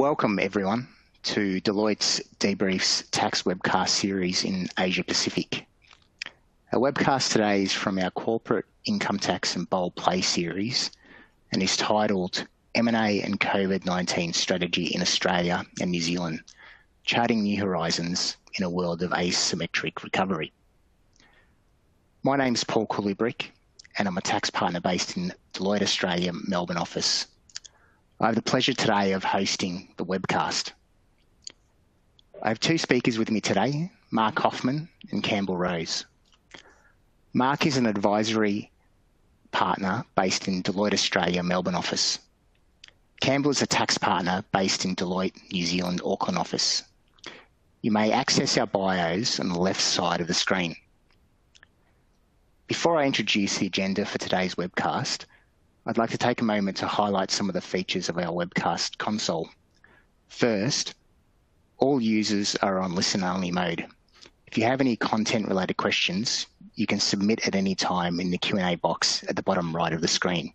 Welcome everyone to Deloitte's Debriefs Tax Webcast series in Asia Pacific. Our webcast today is from our Corporate Income Tax and Bold Play series and is titled M&A and COVID-19 Strategy in Australia and New Zealand, Charting New Horizons in a World of Asymmetric Recovery. My name's Paul Coulibrick and I'm a tax partner based in Deloitte Australia Melbourne office. I have the pleasure today of hosting the webcast. I have two speakers with me today, Mark Hoffman and Campbell Rose. Mark is an advisory partner based in Deloitte Australia Melbourne office. Campbell is a tax partner based in Deloitte New Zealand Auckland office. You may access our bios on the left side of the screen. Before I introduce the agenda for today's webcast, I'd like to take a moment to highlight some of the features of our webcast console. First, all users are on listen-only mode. If you have any content-related questions, you can submit at any time in the Q&A box at the bottom right of the screen.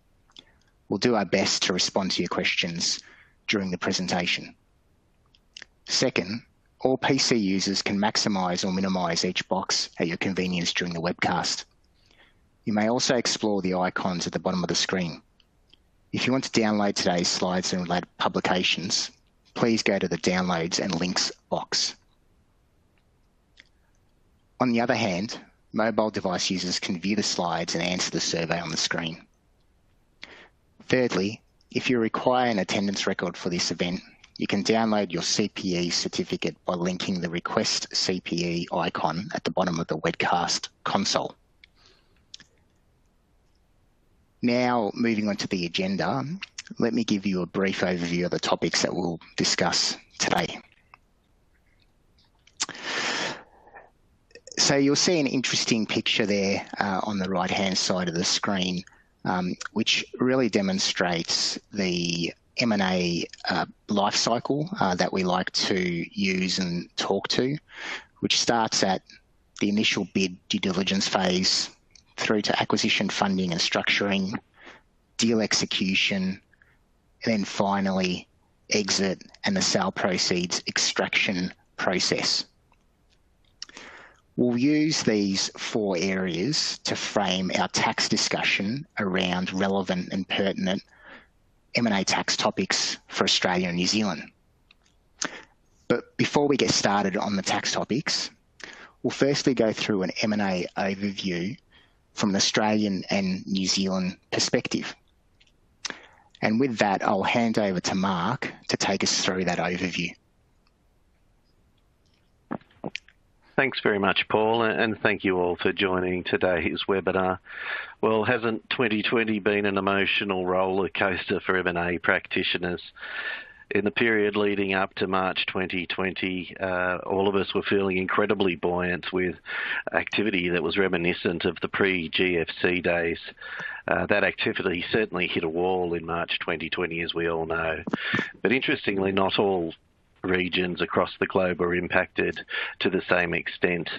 We'll do our best to respond to your questions during the presentation. Second, all PC users can maximise or minimise each box at your convenience during the webcast. You may also explore the icons at the bottom of the screen. If you want to download today's slides and related publications, please go to the Downloads and Links box. On the other hand, mobile device users can view the slides and answer the survey on the screen. Thirdly, if you require an attendance record for this event, you can download your CPE certificate by linking the Request CPE icon at the bottom of the webcast console. Now, moving on to the agenda, let me give you a brief overview of the topics that we'll discuss today. So you'll see an interesting picture there on the right-hand side of the screen, which really demonstrates the M&A life cycle that we like to use and talk to, which starts at the initial bid due diligence phase, through to acquisition funding and structuring, deal execution, and then finally exit and the sale proceeds extraction process. We'll use these four areas to frame our tax discussion around relevant and pertinent M&A tax topics for Australia and New Zealand. But before we get started on the tax topics, we'll firstly go through an M&A overview from an Australian and New Zealand perspective. And with that, I'll hand over to Mark to take us through that overview. Thanks very much, Paul, and thank you all for joining today's webinar. Well, hasn't 2020 been an emotional roller coaster for M&A practitioners? In the period leading up to March 2020, all of us were feeling incredibly buoyant with activity that was reminiscent of the pre-GFC days. That activity certainly hit a wall in March 2020, as we all know. But interestingly, not all regions across the globe are impacted to the same extent.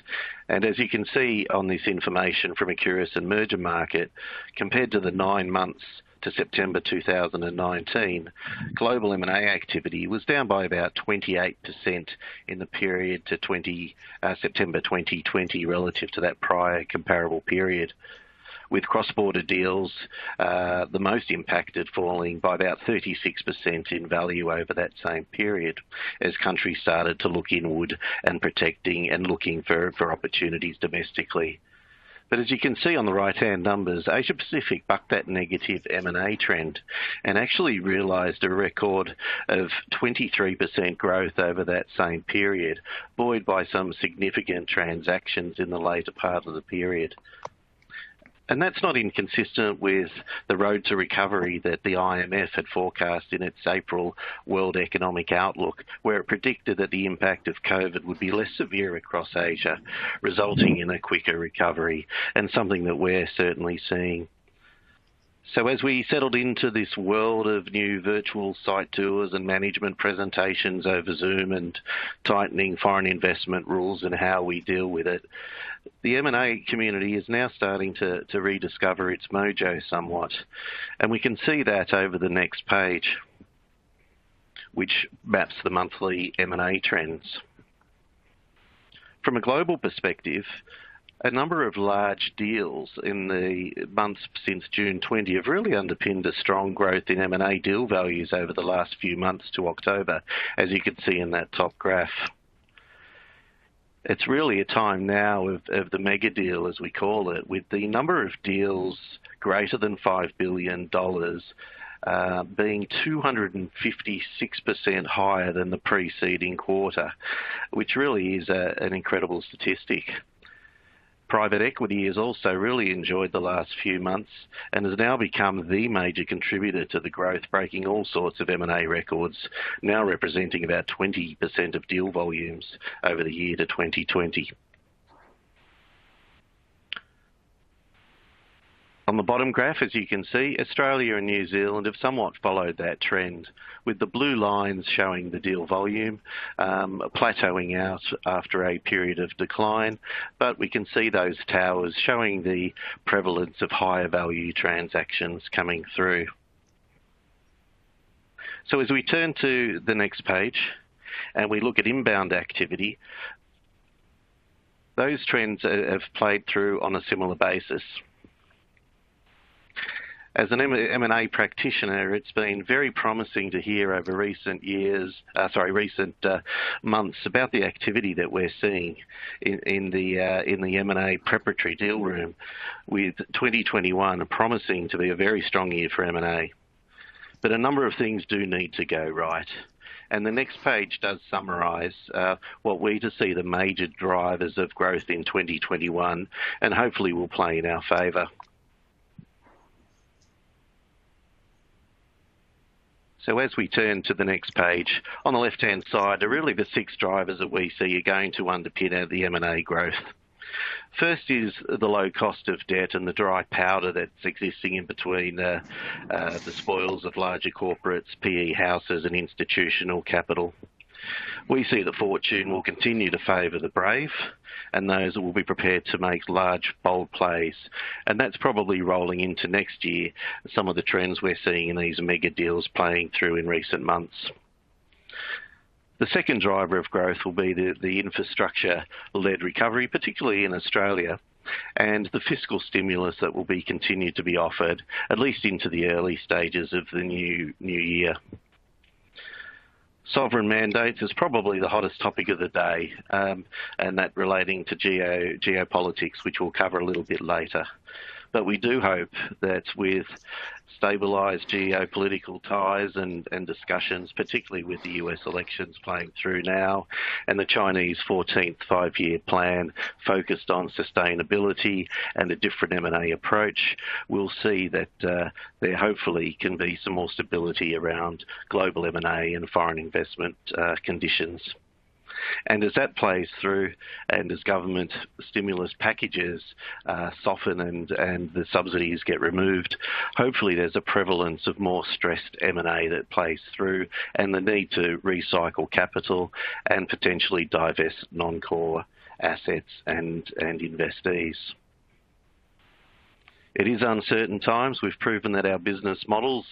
And as you can see on this information from Acurus and Merger Market, compared to the 9 months to September 2019, global M&A activity was down by about 28% in the period to September 2020 relative to that prior comparable period, with cross-border deals the most impacted, falling by about 36% in value over that same period as countries started to look inward and protecting and looking for opportunities domestically. But as you can see on the right-hand numbers, Asia Pacific bucked that negative M&A trend and actually realised a record of 23% growth over that same period, buoyed by some significant transactions in the later part of the period. And that's not inconsistent with the road to recovery that the IMF had forecast in its April World Economic Outlook, where it predicted that the impact of COVID would be less severe across Asia, resulting in a quicker recovery, and something that we're certainly seeing. So as we settled into this world of new virtual site tours and management presentations over Zoom and tightening foreign investment rules and how we deal with it, the M&A community is now starting to rediscover its mojo somewhat. And we can see that over the next page. which maps the monthly M&A trends. From a global perspective, a number of large deals in the months since June 20 have really underpinned a strong growth in M&A deal values over the last few months to October, as you can see in that top graph. It's really a time now of the mega deal, as we call it, with the number of deals greater than $5 billion being 256% higher than the preceding quarter, which really is an incredible statistic. Private equity has also really enjoyed the last few months and has now become the major contributor to the growth, breaking all sorts of M&A records, now representing about 20% of deal volumes over the year to 2020. On the bottom graph, as you can see, Australia and New Zealand have somewhat followed that trend, with the blue lines showing the deal volume plateauing out after a period of decline, but we can see those towers showing the prevalence of higher value transactions coming through. So as we turn to the next page and we look at inbound activity, those trends have played through on a similar basis. As an M&A practitioner, it's been very promising to hear over recent months about the activity that we're seeing in the M&A preparatory deal room, with 2021 promising to be a very strong year for M&A. But a number of things do need to go right. And the next page does summarise what we see the major drivers of growth in 2021, and hopefully will play in our favour. So as we turn to the next page, on the left-hand side are really the 6 drivers that we see are going to underpin the M&A growth. First is the low cost of debt and the dry powder that's existing in between the spoils of larger corporates, PE houses and institutional capital. We see that fortune will continue to favour the brave and those that will be prepared to make large, bold plays. And that's probably rolling into next year, some of the trends we're seeing in these mega deals playing through in recent months. The second driver of growth will be the infrastructure-led recovery, particularly in Australia, and the fiscal stimulus that will be continued to be offered, at least into the early stages of the new year. Sovereign mandates is probably the hottest topic of the day, and that relating to geopolitics, which we'll cover a little bit later. But we do hope that with stabilised geopolitical ties and discussions, particularly with the US elections playing through now, and the Chinese 14th five-year plan focused on sustainability and a different M&A approach, we'll see that there hopefully can be some more stability around global M&A and foreign investment conditions. And as that plays through and as government stimulus packages soften and the subsidies get removed, hopefully there's a prevalence of more stressed M&A that plays through and the need to recycle capital and potentially divest non-core assets and investees. It is uncertain times. We've proven that our business models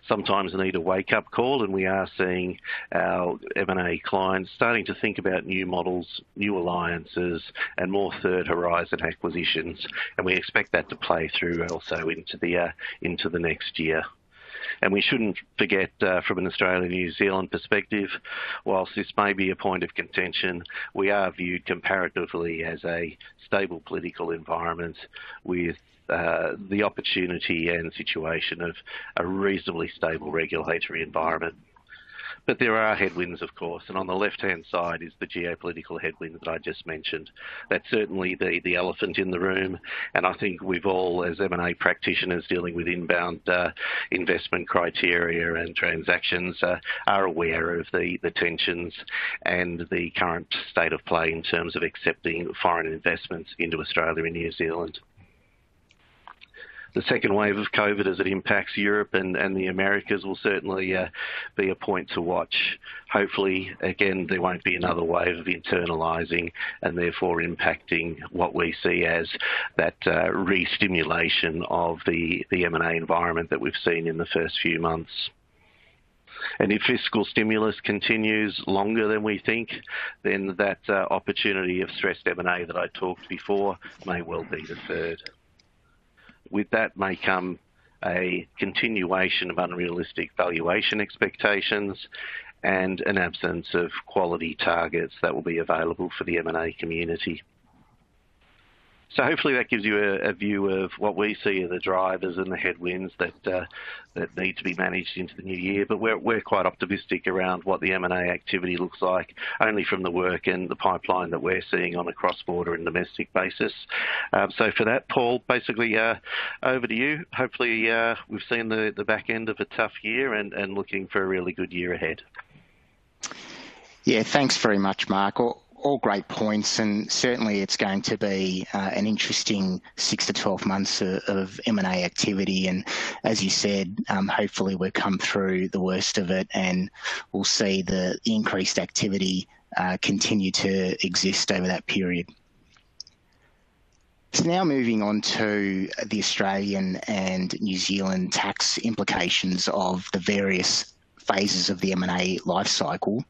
sometimes need a wake-up call, and we are seeing our M&A clients starting to think about new models, new alliances, and more third horizon acquisitions. And we expect that to play through also into the next year. And we shouldn't forget, from an Australia-New Zealand perspective, whilst this may be a point of contention, we are viewed comparatively as a stable political environment with the opportunity and situation of a reasonably stable regulatory environment. But there are headwinds, of course, and on the left-hand side is the geopolitical headwinds that I just mentioned. That's certainly the elephant in the room, and I think we've all, as M&A practitioners dealing with inbound investment criteria and transactions, are aware of the tensions and the current state of play in terms of accepting foreign investments into Australia and New Zealand. The second wave of COVID as it impacts Europe and the Americas will certainly be a point to watch. Hopefully, again, there won't be another wave of internalising and therefore impacting what we see as that re-stimulation of the M&A environment that we've seen in the first few months. And if fiscal stimulus continues longer than we think, then that opportunity of stressed M&A that I talked before may well be deferred. With that may come a continuation of unrealistic valuation expectations and an absence of quality targets that will be available for the M&A community. So hopefully that gives you a view of what we see are the drivers and the headwinds that need to be managed into the new year. But we're quite optimistic around what the M&A activity looks like, only from the work and the pipeline that we're seeing on a cross-border and domestic basis. So for that, Paul, basically over to you. Hopefully we've seen the back end of a tough year and looking for a really good year ahead. Yeah, thanks very much, Mark. All great points, and certainly it's going to be an interesting 6 to 12 months of M&A activity. And as you said, hopefully we've come through the worst of it, and we'll see the increased activity continue to exist over that period. So now moving on to the Australian and New Zealand tax implications of the various phases of the M&A life cycle.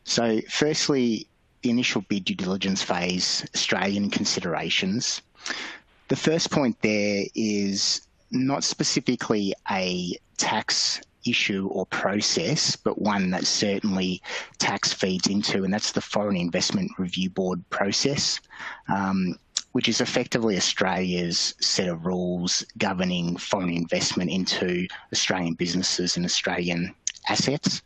So firstly, the initial bid due diligence phase, Australian considerations. The first point there is not specifically a tax issue or process, but one that certainly tax feeds into, and that's the Foreign Investment Review Board process, which is effectively Australia's set of rules governing foreign investment into Australian businesses and Australian assets.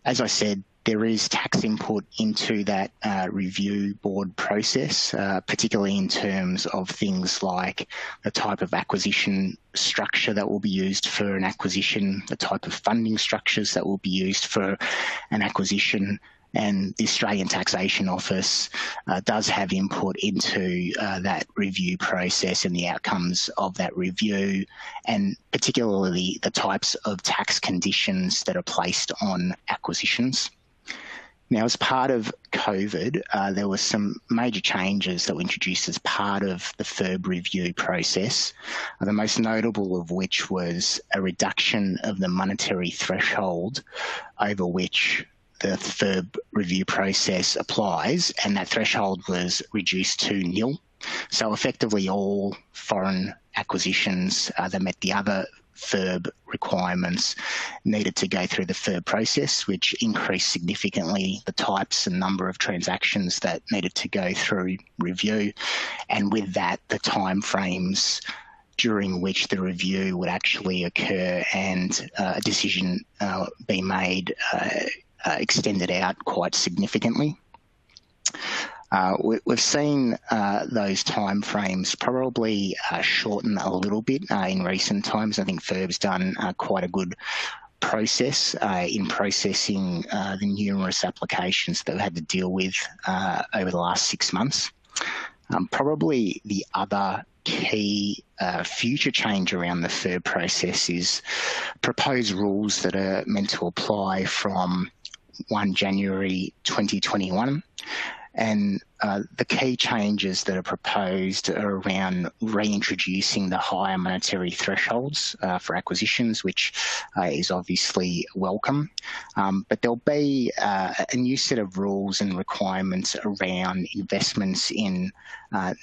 As I said, there is tax input into that review board process, particularly in terms of things like the type of acquisition structure that will be used for an acquisition, the type of funding structures that will be used for an acquisition. And the Australian Taxation Office does have input into that review process and the outcomes of that review, and particularly the types of tax conditions that are placed on acquisitions. Now, as part of COVID, there were some major changes that were introduced as part of the FIRB review process, the most notable of which was a reduction of the monetary threshold over which the FIRB review process applies, and that threshold was reduced to nil. So effectively all foreign acquisitions that met the other FIRB requirements needed to go through the FIRB process, which increased significantly the types and number of transactions that needed to go through review, and with that the timeframes during which the review would actually occur and a decision be made extended out quite significantly. We've seen those timeframes probably shorten a little bit in recent times. I think FIRB's done quite a good process in processing the numerous applications that we've had to deal with over the last 6 months. Probably the other key future change around the FIRB process is proposed rules that are meant to apply from 1 January 2021. And the key changes that are proposed are around reintroducing the higher monetary thresholds for acquisitions, which is obviously welcome. But there'll be a new set of rules and requirements around investments in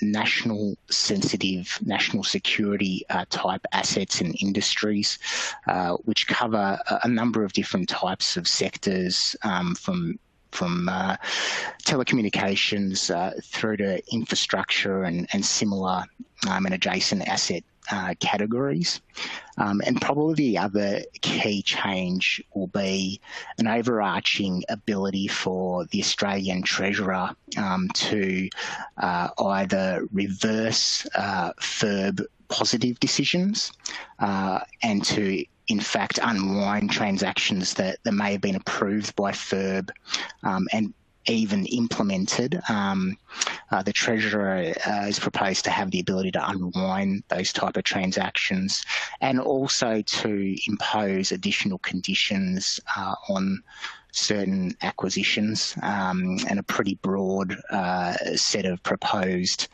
national sensitive, national security type assets and industries, which cover a number of different types of sectors, from telecommunications through to infrastructure and similar and adjacent asset categories. And probably the other key change will be an overarching ability for the Australian Treasurer to either reverse FIRB positive decisions and to in fact unwind transactions that may have been approved by FIRB and even implemented. The Treasurer is proposed to have the ability to unwind those type of transactions, and also to impose additional conditions on certain acquisitions and a pretty broad set of proposed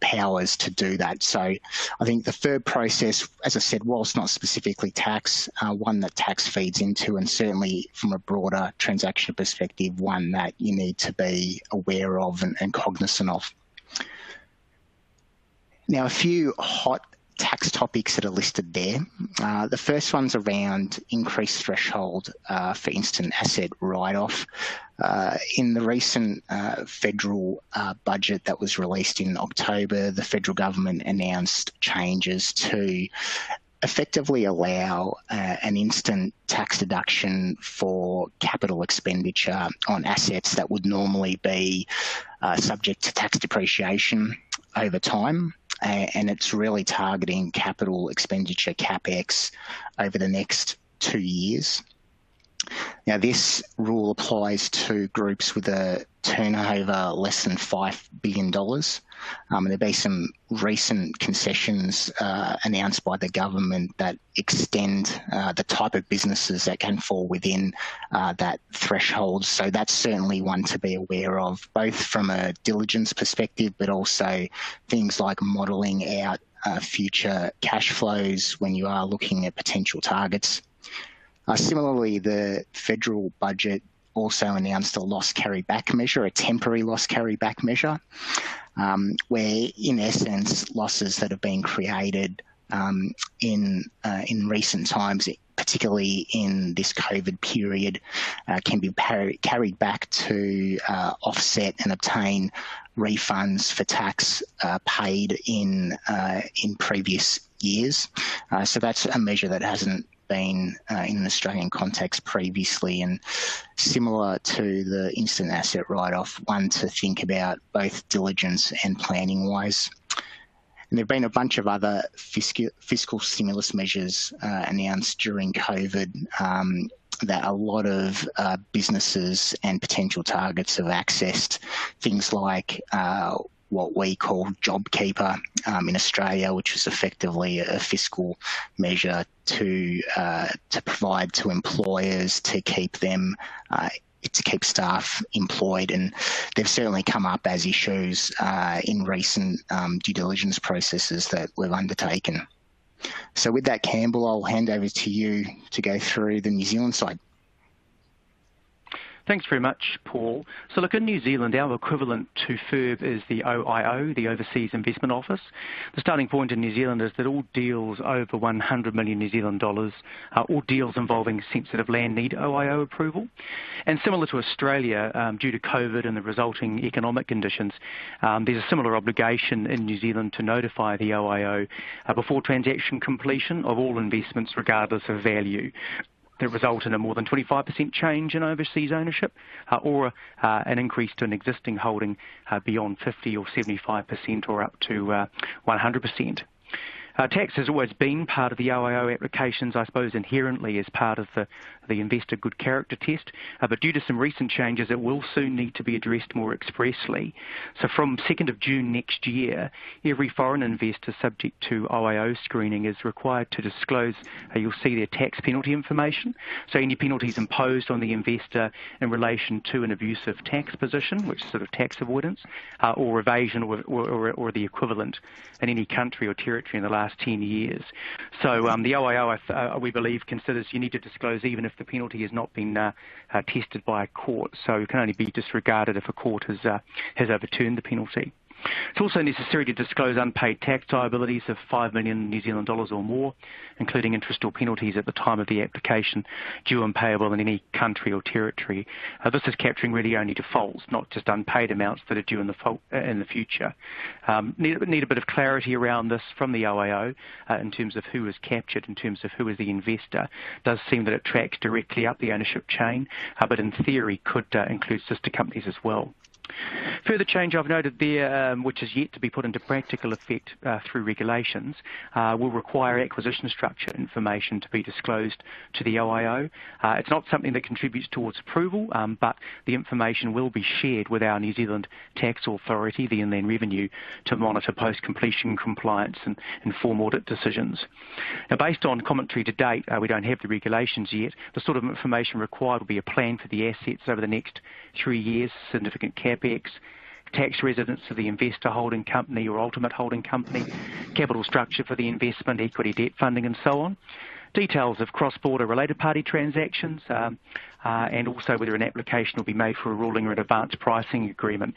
powers to do that. So I think the third process, as I said, whilst not specifically tax, one that tax feeds into, and certainly from a broader transaction perspective, one that you need to be aware of and cognizant of. Now, a few hot tax topics that are listed there. The first one's around increased threshold for instant asset write-off. In the recent federal budget that was released in October, the federal government announced changes to effectively allow an instant tax deduction for capital expenditure on assets that would normally be subject to tax depreciation over time. And it's really targeting capital expenditure, CapEx, over the next 2 years. Now, this rule applies to groups with a turnover less than $5 billion. There'll be some recent concessions announced by the government that extend the type of businesses that can fall within that threshold. So that's certainly one to be aware of, both from a diligence perspective, but also things like modelling out future cash flows when you are looking at potential targets. Similarly, the federal budget also announced a loss carry-back measure, a temporary loss carry-back measure, where, in essence, losses that have been created in recent times, particularly in this COVID period, can be carried back to offset and obtain refunds for tax paid in previous years. So that's a measure that hasn't been in an Australian context previously, and similar to the instant asset write-off, one to think about both diligence and planning wise. And there have been a bunch of other fiscal stimulus measures announced during COVID that a lot of businesses and potential targets have accessed, things like what we call JobKeeper in Australia, which is effectively a fiscal measure to provide to employers to keep them to keep staff employed, and they've certainly come up as issues in recent due diligence processes that we've undertaken. So with that, Campbell, I'll hand over to you to go through the New Zealand side. Thanks very much, Paul. So look, in New Zealand, our equivalent to FIRB is the OIO, the Overseas Investment Office. The starting point in New Zealand is that all deals over 100 million New Zealand dollars, all deals involving sensitive land need OIO approval. And similar to Australia, due to COVID and the resulting economic conditions, there's a similar obligation in New Zealand to notify the OIO before transaction completion of all investments regardless of value that result in a more than 25% change in overseas ownership or an increase to an existing holding beyond 50 or 75% or up to 100%. Tax has always been part of the OIO applications, I suppose, inherently as part of the investor good character test, but due to some recent changes, it will soon need to be addressed more expressly. So from 2nd of June next year, every foreign investor subject to OIO screening is required to disclose, you'll see their tax penalty information, so any penalties imposed on the investor in relation to an abusive tax position, which is sort of tax avoidance, or evasion or the equivalent in any country or territory in the last 10 years. So the OIO, we believe, considers you need to disclose even if the penalty has not been tested by a court, so it can only be disregarded if a court has overturned the penalty. It's also necessary to disclose unpaid tax liabilities of 5 million New Zealand dollars or more, including interest or penalties at the time of the application, due and payable in any country or territory. This is capturing really only defaults, not just unpaid amounts that are due in the future. Need a bit of clarity around this from the OIO in terms of who is captured, in terms of who is the investor. It does seem that it tracks directly up the ownership chain, but in theory could include sister companies as well. Further change I've noted there, which is yet to be put into practical effect through regulations, will require acquisition structure information to be disclosed to the OIO. It's not something that contributes towards approval, but the information will be shared with our New Zealand tax authority, the Inland Revenue, to monitor post-completion compliance and inform audit decisions. Now, based on commentary to date, we don't have the regulations yet. The sort of information required will be a plan for the assets over the next 3 years, significant CapEx, tax residence of the investor holding company or ultimate holding company, capital structure for the investment, equity debt funding and so on. Details of cross-border related party transactions, and also whether an application will be made for a ruling or an advanced pricing agreement.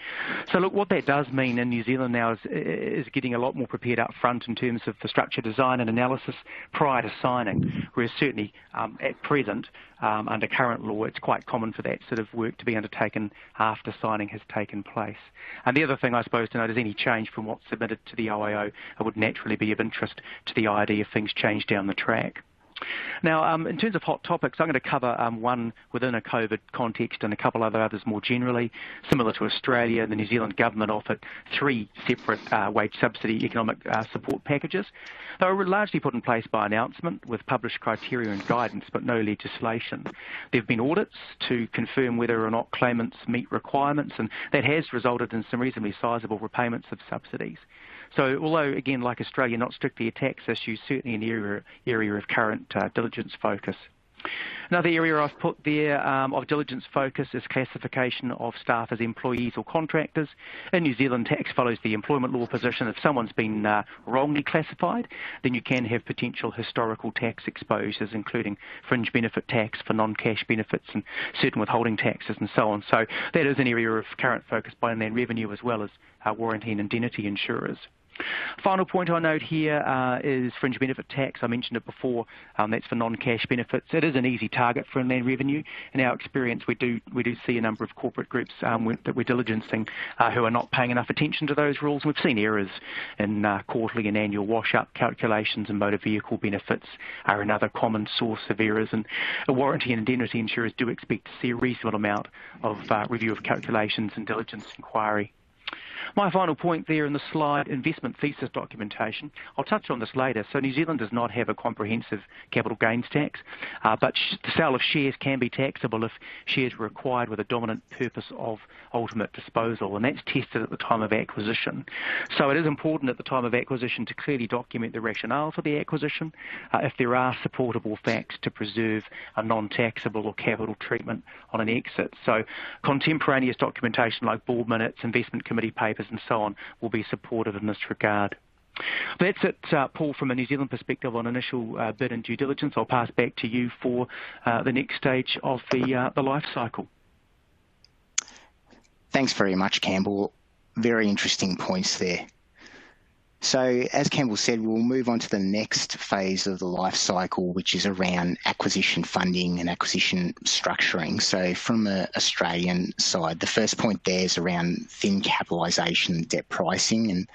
So look, what that does mean in New Zealand now is getting a lot more prepared up front in terms of the structure design and analysis prior to signing, whereas certainly at present, under current law, it's quite common for that sort of work to be undertaken after signing has taken place. And the other thing I suppose to note is any change from what's submitted to the OIO would naturally be of interest to the IRD if things change down the track. Now, in terms of hot topics, I'm going to cover one within a COVID context and a couple others more generally. Similar to Australia, the New Zealand government offered 3 separate wage subsidy economic support packages. They were largely put in place by announcement with published criteria and guidance, but no legislation. There have been audits to confirm whether or not claimants meet requirements, and that has resulted in some reasonably sizable repayments of subsidies. So although, again, like Australia, not strictly a tax issue, certainly an area of current diligence focus. Another area I've put there of diligence focus is classification of staff as employees or contractors. In New Zealand, tax follows the employment law position. If someone's been wrongly classified, then you can have potential historical tax exposures, including fringe benefit tax for non-cash benefits and certain withholding taxes and so on. So that is an area of current focus by Inland Revenue as well as warranty and indemnity insurers. Final point I note here is fringe benefit tax. I mentioned it before. That's for non-cash benefits. It is an easy target for Inland Revenue. In our experience, we do see a number of corporate groups that we're diligencing who are not paying enough attention to those rules. We've seen errors in quarterly and annual wash-up calculations, and motor vehicle benefits are another common source of errors. And warranty and indemnity insurers do expect to see a reasonable amount of review of calculations and diligence inquiry. My final point there in the slide, investment thesis documentation. I'll touch on this later. So New Zealand does not have a comprehensive capital gains tax, but the sale of shares can be taxable if shares were acquired with a dominant purpose of ultimate disposal, and that's tested at the time of acquisition. So it is important at the time of acquisition to clearly document the rationale for the acquisition, if there are supportable facts to preserve a non-taxable or capital treatment on an exit. So contemporaneous documentation like board minutes, investment committee papers and so on will be supportive in this regard. That's it, Paul, from a New Zealand perspective on initial bid and due diligence. I'll pass back to you for the next stage of the life cycle. Thanks very much, Campbell. Very interesting points there. So as Campbell said, we'll move on to the next phase of the life cycle, which is around acquisition funding and acquisition structuring. So from an Australian side, the first point there is around thin capitalisation and debt pricing. And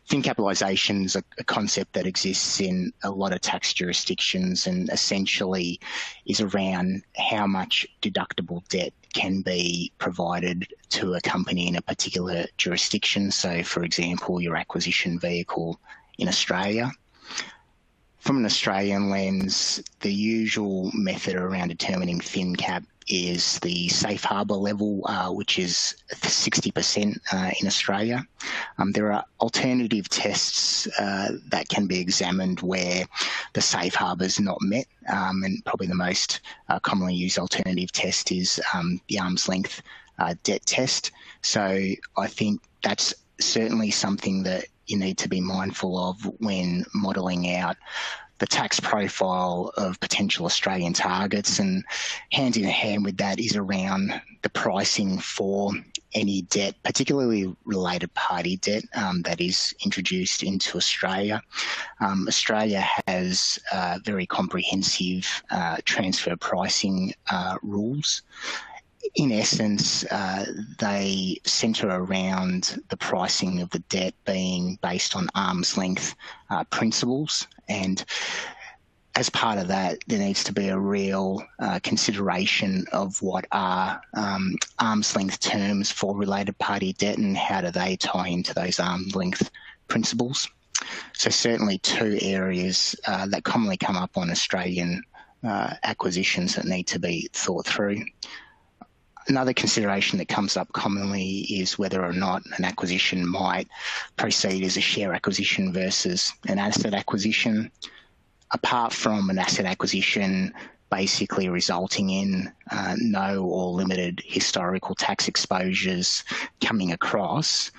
thin capitalisation is a concept that exists in a lot of tax jurisdictions and essentially is around how much deductible debt can be provided to a company in a particular jurisdiction. So, for example, your acquisition vehicle in Australia. From an Australian lens, the usual method around determining thin cap is the safe harbour level, which is 60% in Australia. There are alternative tests that can be examined where the safe harbour is not met, and probably the most commonly used alternative test is the arm's length debt test. So I think that's certainly something that you need to be mindful of when modelling out the tax profile of potential Australian targets, and hand in hand with that is around the pricing for any debt, particularly related party debt that is introduced into Australia. Australia has very comprehensive transfer pricing rules. In essence, they centre around the pricing of the debt being based on arm's length principles, and as part of that, there needs to be a real consideration of what are arm's length terms for related party debt and how do they tie into those arm's length principles. So certainly two areas that commonly come up on Australian acquisitions that need to be thought through. Another consideration that comes up commonly is whether or not an acquisition might proceed as a share acquisition versus an asset acquisition. Apart from an asset acquisition basically resulting in no or limited historical tax exposures coming across,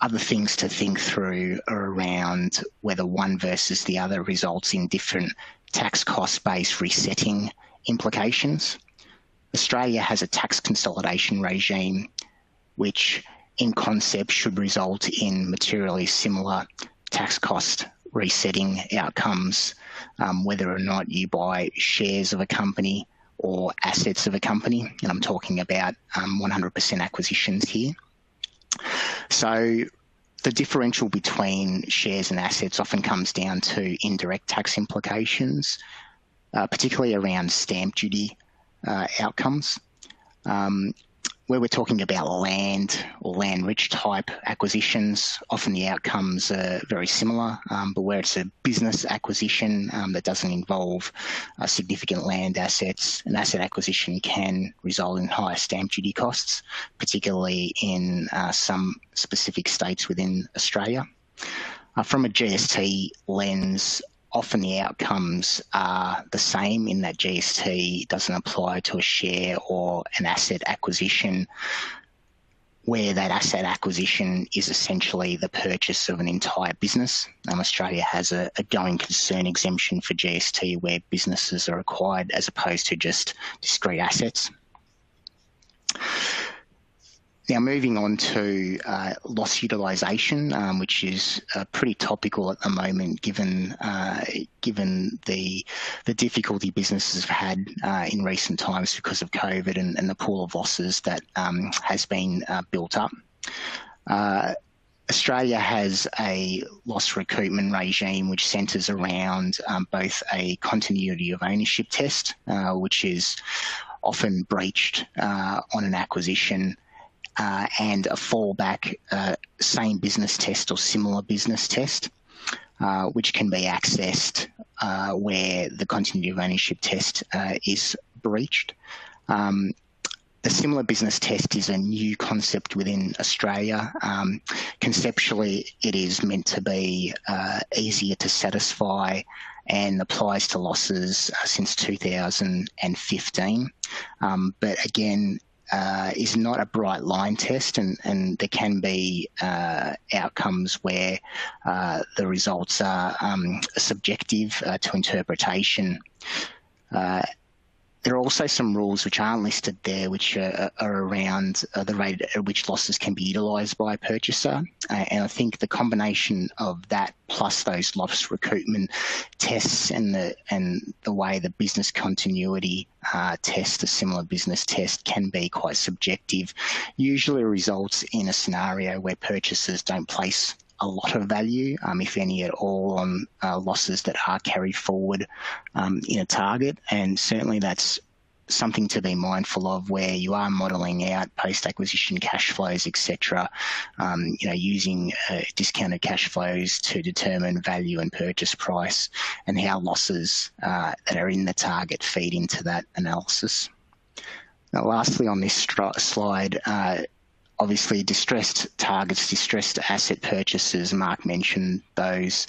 other things to think through are around whether one versus the other results in different tax cost-based resetting implications. Australia has a tax consolidation regime which in concept should result in materially similar tax cost resetting outcomes, whether or not you buy shares of a company or assets of a company, and I'm talking about 100% acquisitions here. So the differential between shares and assets often comes down to indirect tax implications, particularly around stamp duty outcomes. Where we're talking about land or land-rich type acquisitions, often the outcomes are very similar, but where it's a business acquisition that doesn't involve significant land assets, an asset acquisition can result in higher stamp duty costs, particularly in some specific states within Australia. From a GST lens, often the outcomes are the same in that GST doesn't apply to a share or an asset acquisition where that asset acquisition is essentially the purchase of an entire business. Australia has a going concern exemption for GST where businesses are acquired as opposed to just discrete assets. Now, moving on to loss utilisation, which is pretty topical at the moment, given the difficulty businesses have had in recent times because of COVID and the pool of losses that has been built up. Australia has a loss recoupment regime which centres around both a continuity of ownership test, which is often breached on an acquisition, and a fallback same business test or similar business test, which can be accessed where the continuity of ownership test is breached. The similar business test is a new concept within Australia. Conceptually, it is meant to be easier to satisfy and applies to losses since 2015. But again, is not a bright line test, and there can be outcomes where the results are subjective to interpretation. There are also some rules which aren't listed there, which are around the rate at which losses can be utilised by a purchaser. And I think the combination of that plus those loss recoupment tests and the way the business continuity test, a similar business test, can be quite subjective, usually results in a scenario where purchasers don't place a lot of value, if any at all, on losses that are carried forward in a target. And certainly that's something to be mindful of where you are modelling out post-acquisition cash flows, etc., using discounted cash flows to determine value and purchase price and how losses that are in the target feed into that analysis. Now, lastly on this slide, obviously, distressed targets, distressed asset purchases, Mark mentioned those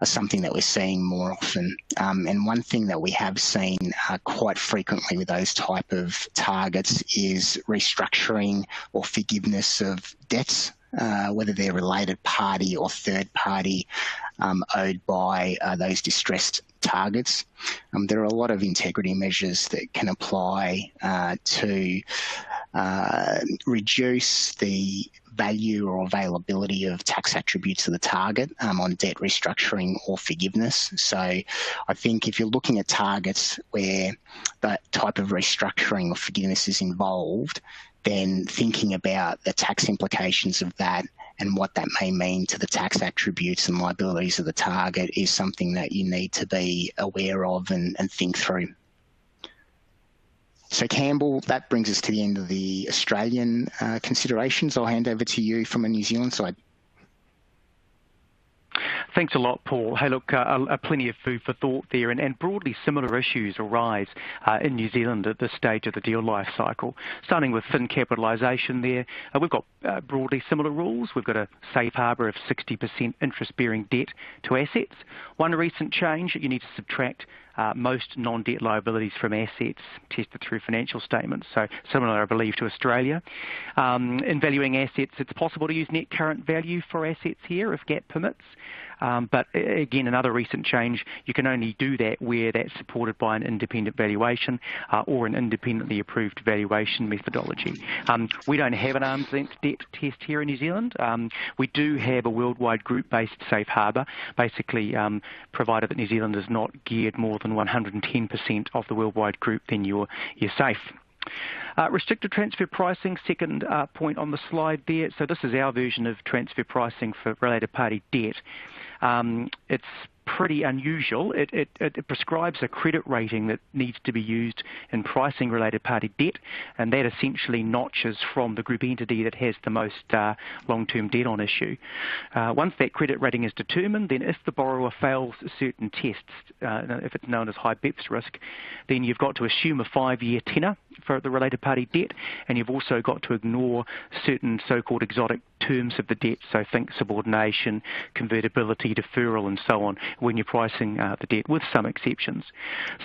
are something that we're seeing more often. And one thing that we have seen quite frequently with those type of targets is restructuring or forgiveness of debts, whether they're related party or third party owed by those distressed targets. There are a lot of integrity measures that can apply to reduce the value or availability of tax attributes of the target on debt restructuring or forgiveness. So I think if you're looking at targets where that type of restructuring or forgiveness is involved, then thinking about the tax implications of that and what that may mean to the tax attributes and liabilities of the target is something that you need to be aware of and think through. So Campbell, that brings us to the end of the Australian considerations. I'll hand over to you from a New Zealand side. Thanks a lot, Paul. Hey, look, plenty of food for thought there, and broadly similar issues arise in New Zealand at this stage of the deal life cycle. Starting with thin capitalisation there, we've got broadly similar rules. We've got a safe harbour of 60% interest-bearing debt to assets. One recent change, you need to subtract most non-debt liabilities from assets tested through financial statements, so similar, I believe, to Australia. In valuing assets, it's possible to use net current value for assets here if GAAP permits. But again, another recent change, you can only do that where that's supported by an independent valuation or an independently approved valuation methodology. We don't have an arm's length debt test here in New Zealand. We do have a worldwide group-based safe harbour, basically provided that New Zealand is not geared more than 110% of the worldwide group, then you're safe. Restricted transfer pricing, second point on the slide there. So this is our version of transfer pricing for related party debt. It's pretty unusual. It prescribes a credit rating that needs to be used in pricing related party debt, and that essentially notches from the group entity that has the most long-term debt on issue. Once that credit rating is determined, then if the borrower fails certain tests, if it's known as high BEPS risk, then you've got to assume a 5-year tenor for the related party debt, and you've also got to ignore certain so-called exotic terms of the debt, so think subordination, convertibility, deferral, and so on, when you're pricing the debt, with some exceptions.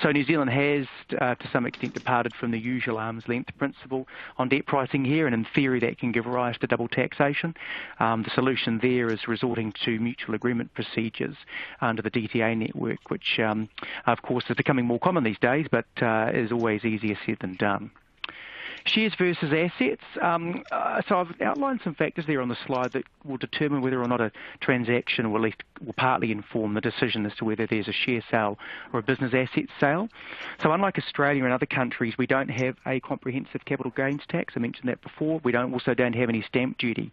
So New Zealand has, to some extent, departed from the usual arm's length principle on debt pricing here, and in theory that can give rise to double taxation. The solution there is resorting to mutual agreement procedures under the DTA network, which, of course, is becoming more common these days, but is always easier said than done. Shares versus assets. So I've outlined some factors there on the slide that will determine whether or not a transaction will partly inform the decision as to whether there's a share sale or a business asset sale. So unlike Australia and other countries, we don't have a comprehensive capital gains tax. I mentioned that before. We also don't have any stamp duty.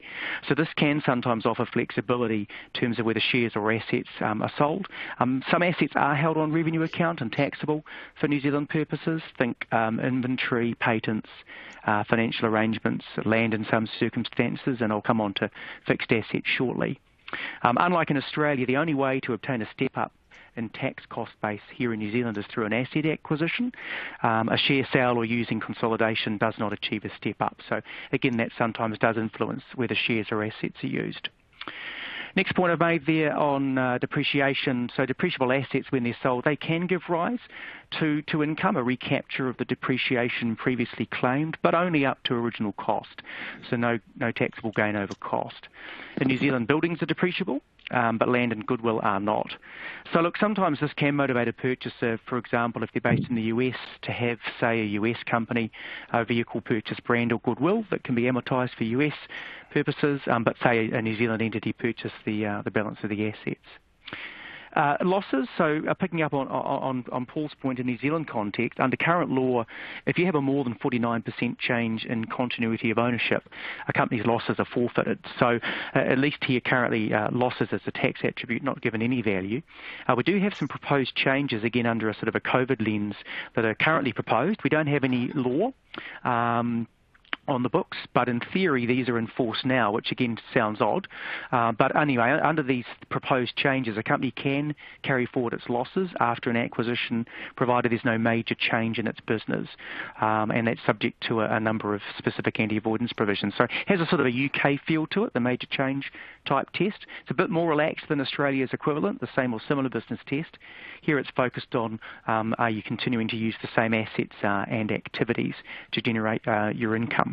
So this can sometimes offer flexibility in terms of whether shares or assets are sold. Some assets are held on revenue account and taxable for New Zealand purposes. Think inventory, patents, financial arrangements, land in some circumstances, and I'll come on to fixed assets shortly. Unlike in Australia, the only way to obtain a step-up in tax cost base here in New Zealand is through an asset acquisition. A share sale or using consolidation does not achieve a step-up. So again, that sometimes does influence whether shares or assets are used. Next point I've made there on depreciation. So depreciable assets, when they're sold, they can give rise to income, a recapture of the depreciation previously claimed, but only up to original cost. So no taxable gain over cost. In New Zealand, buildings are depreciable, but land and goodwill are not. So look, sometimes this can motivate a purchaser, for example, if they're based in the US, to have, say, a US company, a vehicle purchase brand or goodwill that can be amortised for US purposes, but say a New Zealand entity purchase the balance of the assets. Losses, so picking up on Paul's point in New Zealand context, under current law, if you have a more than 49% change in continuity of ownership, a company's losses are forfeited. So at least here currently, losses as a tax attribute not given any value. We do have some proposed changes, again, under a sort of a COVID lens that are currently proposed. We don't have any law on the books, but in theory these are in force now, which again sounds odd. But anyway, under these proposed changes, a company can carry forward its losses after an acquisition, provided there's no major change in its business, and that's subject to a number of specific anti-avoidance provisions. So it has a sort of a UK feel to it, the major change type test. It's a bit more relaxed than Australia's equivalent, the same or similar business test. Here it's focused on are you continuing to use the same assets and activities to generate your income.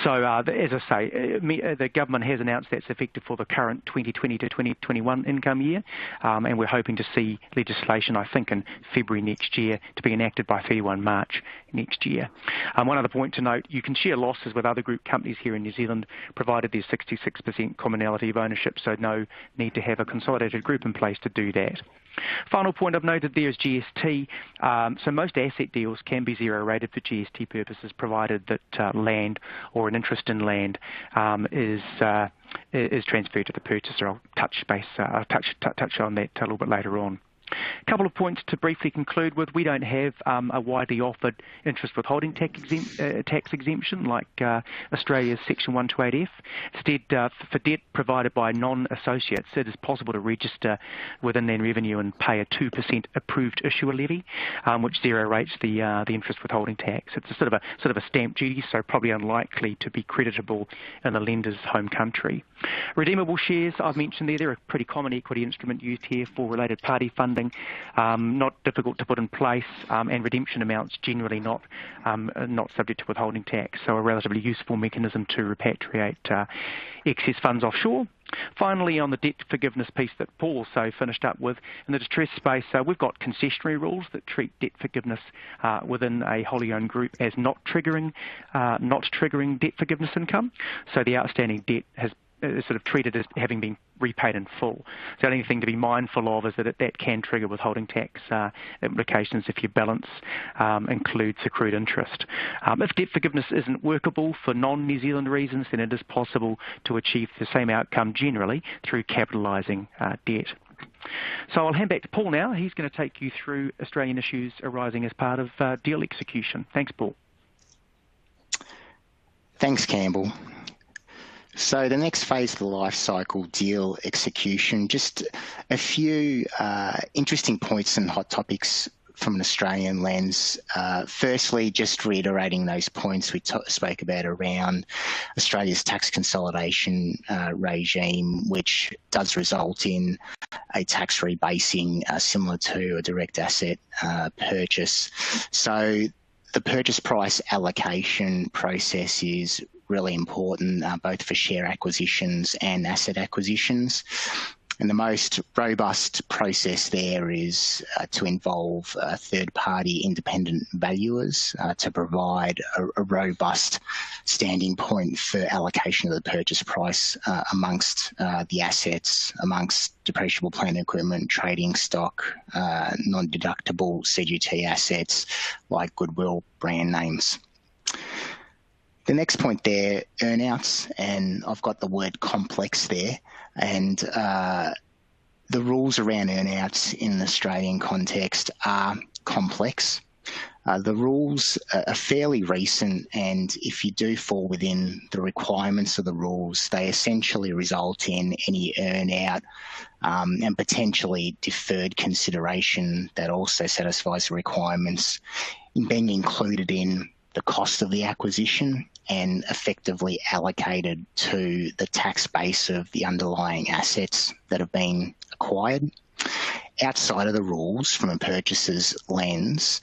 So, as I say, the government has announced that's effective for the current 2020 to 2021 income year, and we're hoping to see legislation, I think, in February next year to be enacted by 31 March next year. One other point to note, you can share losses with other group companies here in New Zealand, provided there's 66% commonality of ownership, so no need to have a consolidated group in place to do that. Final point I've noted there is GST. So most asset deals can be zero rated for GST purposes, provided that land or an interest in land is is transferred to the purchaser. I'll touch on that a little bit later on. A couple of points to briefly conclude with. We don't have a widely offered interest withholding tax exemption like Australia's Section 128F. Instead, for debt provided by non-associates, it is possible to register with Inland Revenue and pay a 2% approved issuer levy, which zero rates the interest withholding tax. It's a sort of a stamp duty, so probably unlikely to be creditable in the lender's home country. Redeemable shares, I've mentioned there. They're a pretty common equity instrument used here for related party funding. Not difficult to put in place, and redemption amounts generally not subject to withholding tax, so a relatively useful mechanism to repatriate excess funds offshore. Finally, on the debt forgiveness piece that Paul also finished up with, in the distress space, we've got concessionary rules that treat debt forgiveness within a wholly owned group as not triggering debt forgiveness income. So the outstanding debt is sort of treated as having been repaid in full. So the only thing to be mindful of is that that can trigger withholding tax implications if your balance includes accrued interest. If debt forgiveness isn't workable for non-New Zealand reasons, then it is possible to achieve the same outcome generally through capitalising debt. So I'll hand back to Paul now. He's going to take you through Australian issues arising as part of deal execution. Thanks, Paul. Thanks, Campbell. So the next phase of the life cycle, deal execution, just a few interesting points and hot topics from an Australian lens. Firstly, just reiterating those points we spoke about around Australia's tax consolidation regime, which does result in a tax rebasing similar to a direct asset purchase. So the purchase price allocation process is really important, both for share acquisitions and asset acquisitions. And the most robust process there is to involve third-party independent valuers to provide a robust standing point for allocation of the purchase price amongst the assets, amongst depreciable plant equipment, trading stock, non-deductible CGT assets like goodwill, brand names. The next point there, earnouts, and I've got the word complex there, and the rules around earnouts in the Australian context are complex. The rules are fairly recent, and if you do fall within the requirements of the rules, they essentially result in any earnout and potentially deferred consideration that also satisfies the requirements in being included in the cost of the acquisition and effectively allocated to the tax base of the underlying assets that have been acquired. Outside of the rules, from a purchaser's lens,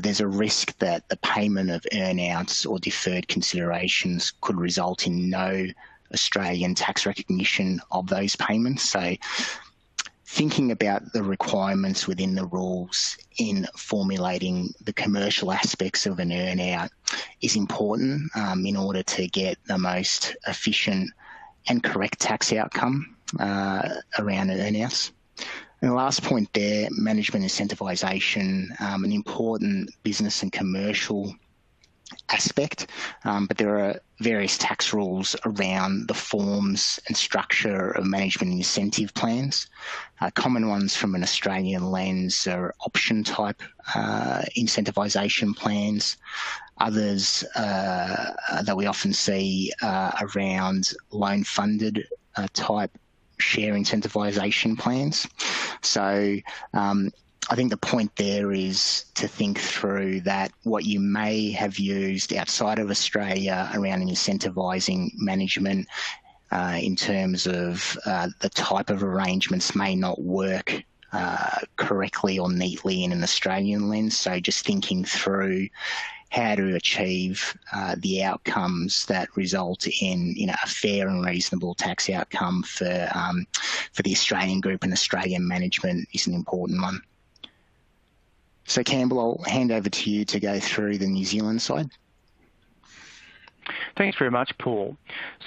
there's a risk that the payment of earnouts or deferred considerations could result in no Australian tax recognition of those payments. So thinking about the requirements within the rules in formulating the commercial aspects of an earnout is important in order to get the most efficient and correct tax outcome around earnouts. And the last point there, management incentivisation, an important business and commercial aspect, but there are various tax rules around the forms and structure of management incentive plans. Common ones from an Australian lens are option type incentivisation plans. Others that we often see around loan funded type share incentivisation plans. So I think the point there is to think through that what you may have used outside of Australia around incentivising management in terms of the type of arrangements may not work correctly or neatly in an Australian lens. So just thinking through how to achieve the outcomes that result in a fair and reasonable tax outcome for the Australian group and Australian management is an important one. So Campbell, I'll hand over to you to go through the New Zealand side. Thanks very much, Paul.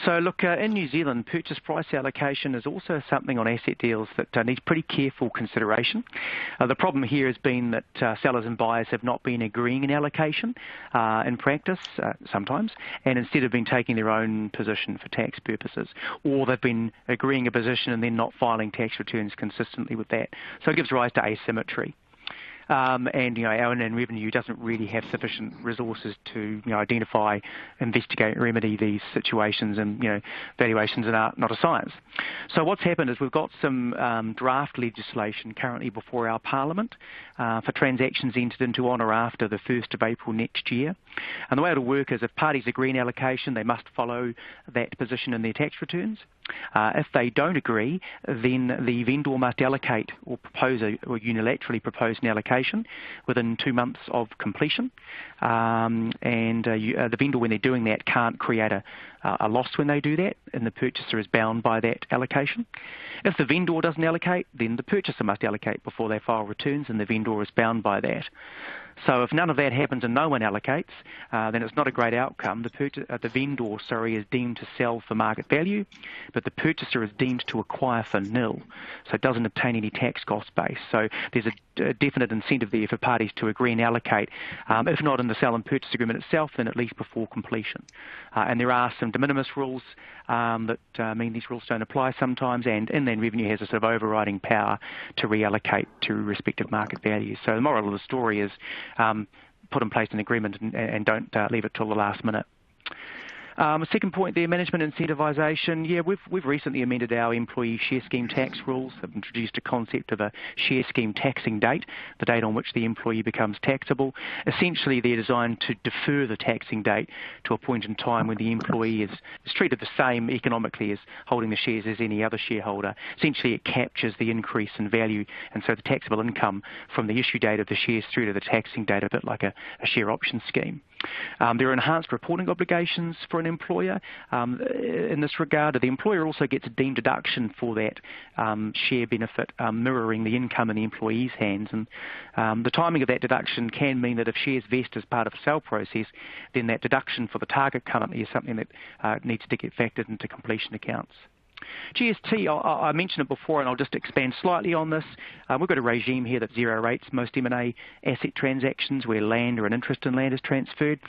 So look, in New Zealand, purchase price allocation is also something on asset deals that needs pretty careful consideration. The problem here has been that sellers and buyers have not been agreeing in allocation in practice sometimes, and instead have been taking their own position for tax purposes, or they've been agreeing a position and then not filing tax returns consistently with that. So it gives rise to asymmetry. And our Inland Revenue doesn't really have sufficient resources to identify, investigate, remedy these situations, and valuations are not a science. So what's happened is we've got some draft legislation currently before our Parliament for transactions entered into on or after the 1st of April next year. And the way it'll work is if parties agree in allocation, they must follow that position in their tax returns. If they don't agree, then the vendor must allocate or unilaterally propose an allocation within 2 months of completion. The vendor, when they're doing that, can't create a loss when they do that, and the purchaser is bound by that allocation. If the vendor doesn't allocate, then the purchaser must allocate before they file returns, and the vendor is bound by that. So if none of that happens and no one allocates, then it's not a great outcome. The vendor is deemed to sell for market value, but the purchaser is deemed to acquire for nil, so it doesn't obtain any tax cost base. So there's a definite incentive there for parties to agree and allocate, if not in the sale and purchase agreement itself, then at least before completion. And there are some de minimis rules that mean these rules don't apply sometimes, and Inland Revenue has a sort of overriding power to reallocate to respective market values. So the moral of the story is put in place an agreement and don't leave it till the last minute. Second point there, management incentivisation. Yeah, we've recently amended our employee share scheme tax rules. They've introduced a concept of a share scheme taxing date, the date on which the employee becomes taxable. Essentially, they're designed to defer the taxing date to a point in time when the employee is treated the same economically as holding the shares as any other shareholder. Essentially, it captures the increase in value, and so the taxable income from the issue date of the shares through to the taxing date, a bit like a share option scheme. There are enhanced reporting obligations for an employer in this regard. The employer also gets a deemed deduction for that share benefit, mirroring the income in the employee's hands. And the timing of that deduction can mean that if shares vest as part of a sale process, then that deduction for the target company is something that needs to get factored into completion accounts. GST, I mentioned it before, and I'll just expand slightly on this. We've got a regime here that zero rates most M&A asset transactions where land or an interest in land is transferred.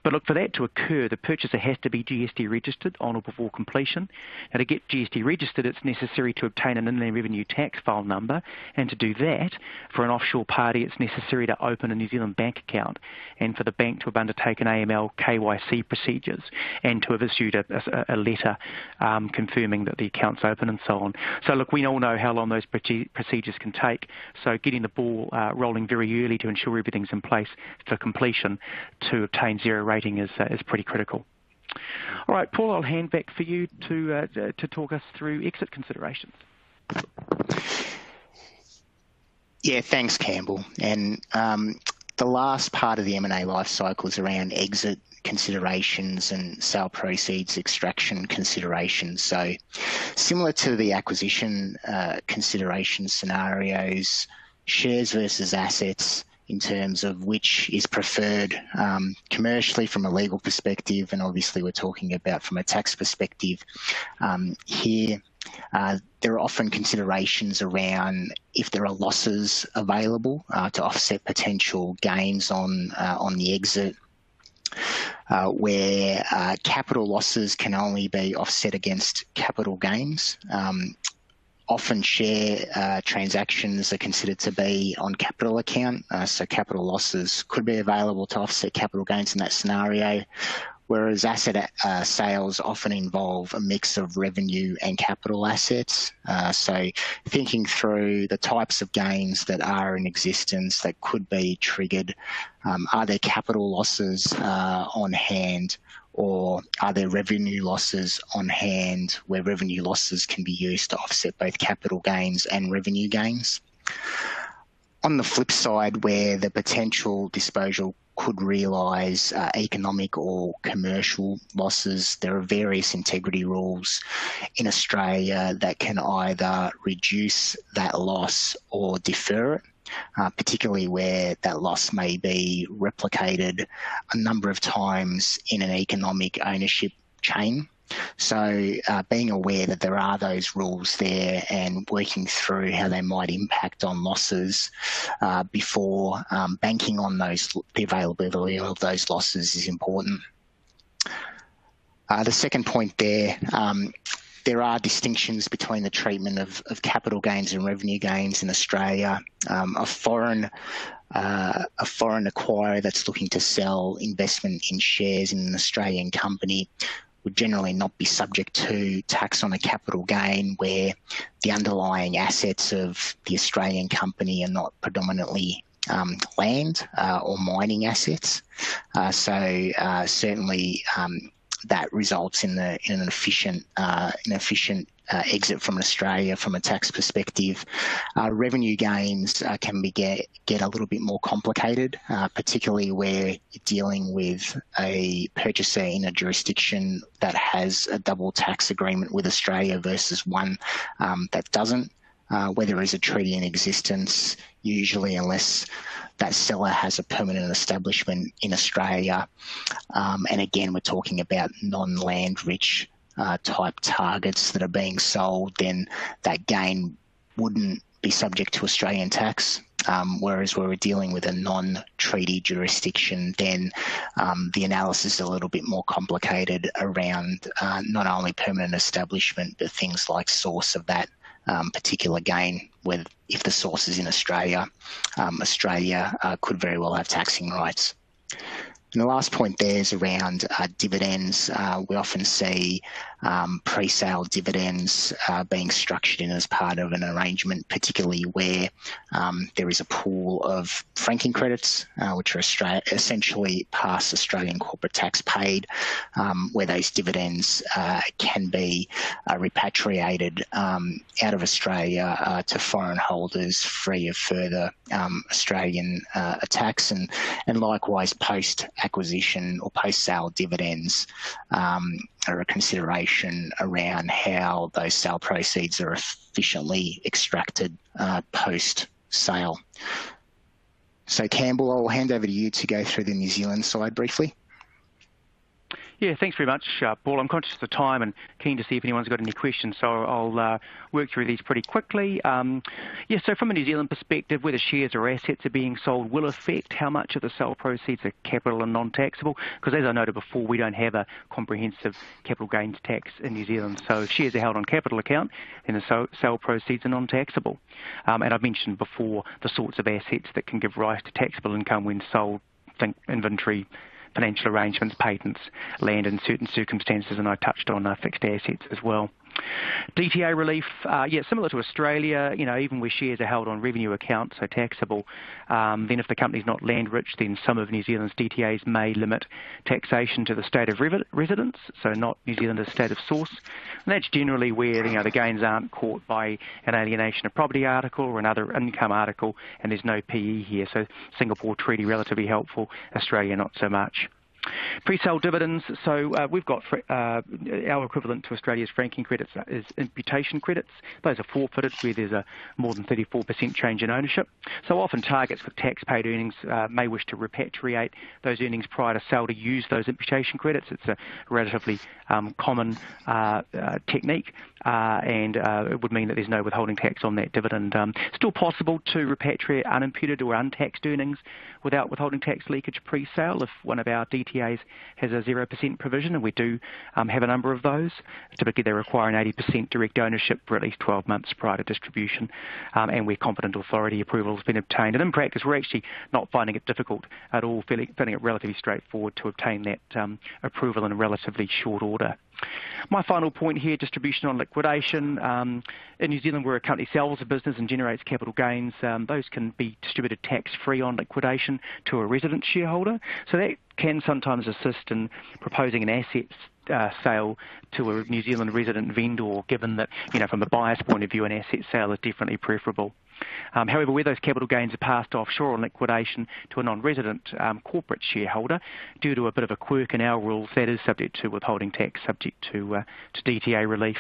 But look, for that to occur, the purchaser has to be GST registered on or before completion. Now, to get GST registered, it's necessary to obtain an Inland Revenue tax file number, and to do that, for an offshore party, it's necessary to open a New Zealand bank account, and for the bank to have undertaken AML KYC procedures, and to have issued a letter confirming that the account's open and so on. So look, we all know how long those procedures can take, so getting the ball rolling very early to ensure everything's in place for completion to obtain zero rating is pretty critical. All right, Paul, I'll hand back for you to talk us through exit considerations. Yeah, thanks, Campbell. And the last part of the M&A life cycle is around exit considerations and sale proceeds extraction considerations. So similar to the acquisition consideration scenarios, shares versus assets in terms of which is preferred commercially from a legal perspective, and obviously we're talking about from a tax perspective here. There are often considerations around if there are losses available to offset potential gains on the exit, where capital losses can only be offset against capital gains. Often share transactions are considered to be on capital account, so capital losses could be available to offset capital gains in that scenario, whereas asset sales often involve a mix of revenue and capital assets. So thinking through the types of gains that are in existence that could be triggered, are there capital losses on hand, or are there revenue losses on hand where revenue losses can be used to offset both capital gains and revenue gains? On the flip side, where the potential disposal could realise economic or commercial losses, there are various integrity rules in Australia that can either reduce that loss or defer it. particularly where that loss may be replicated a number of times in an economic ownership chain. So being aware that there are those rules there and working through how they might impact on losses before banking on the availability of those losses is important. The second point there are distinctions between the treatment of capital gains and revenue gains in Australia. A foreign acquirer that's looking to sell investment in shares in an Australian company would generally not be subject to tax on a capital gain where the underlying assets of the Australian company are not predominantly land or mining assets. So certainly that results in an efficient exit from Australia from a tax perspective. Revenue gains can get a little bit more complicated, particularly where you're dealing with a purchaser in a jurisdiction that has a double tax agreement with Australia versus one that doesn't. Where there is a treaty in existence, usually unless that seller has a permanent establishment in Australia. And again, we're talking about non-land rich type targets that are being sold, then that gain wouldn't be subject to Australian tax. Whereas where we're dealing with a non-treaty jurisdiction, then the analysis is a little bit more complicated around not only permanent establishment, but things like source of that particular gain, where if the source is in Australia, Australia could very well have taxing rights. And the last point there is around dividends. We often see pre-sale dividends being structured in as part of an arrangement, particularly where there is a pool of franking credits, which are essentially past Australian corporate tax paid, where those dividends can be repatriated out of Australia to foreign holders free of further Australian tax, and likewise post-acquisition or post-sale dividends are a consideration around how those sale proceeds are efficiently extracted post-sale. So Campbell, I'll hand over to you to go through the New Zealand side briefly. Yeah, thanks very much, Paul. I'm conscious of the time and keen to see if anyone's got any questions, so I'll work through these pretty quickly. So from a New Zealand perspective, whether shares or assets are being sold will affect how much of the sale proceeds are capital and non-taxable, because as I noted before, we don't have a comprehensive capital gains tax in New Zealand. So if shares are held on capital account, then the sale proceeds are non-taxable. And I've mentioned before the sorts of assets that can give rise to taxable income when sold. Think inventory, financial arrangements, patents, land in certain circumstances, and I touched on fixed assets as well. DTA relief, similar to Australia, even where shares are held on revenue accounts, so taxable, then if the company's not land rich, then some of New Zealand's DTAs may limit taxation to the state of residence, so not New Zealand's state of source. And that's generally where the gains aren't caught by an alienation of property article or another income article, and there's no PE here. So Singapore Treaty relatively helpful, Australia not so much. Pre-sale dividends, so we've got our equivalent to Australia's franking credits is imputation credits. Those are forfeited where there's a more than 34% change in ownership. So often targets with tax-paid earnings may wish to repatriate those earnings prior to sale to use those imputation credits. It's a relatively common technique, and it would mean that there's no withholding tax on that dividend. Still possible to repatriate unimputed or untaxed earnings without withholding tax leakage pre-sale if one of our DTAs has a 0% provision, and we do have a number of those. Typically they require an 80% direct ownership for at least 12 months prior to distribution, and where competent authority approval has been obtained. And in practice, we're actually not finding it difficult at all, finding it relatively straightforward to obtain that approval in a relatively short order. My final point here, distribution on liquidation. In New Zealand, where a company sells a business and generates capital gains, those can be distributed tax-free on liquidation to a resident shareholder. So that can sometimes assist in proposing an asset sale to a New Zealand resident vendor, given that, from a buyer's point of view, an asset sale is definitely preferable. However, where those capital gains are passed offshore on liquidation to a non-resident corporate shareholder, due to a bit of a quirk in our rules, that is subject to withholding tax, subject to DTA relief.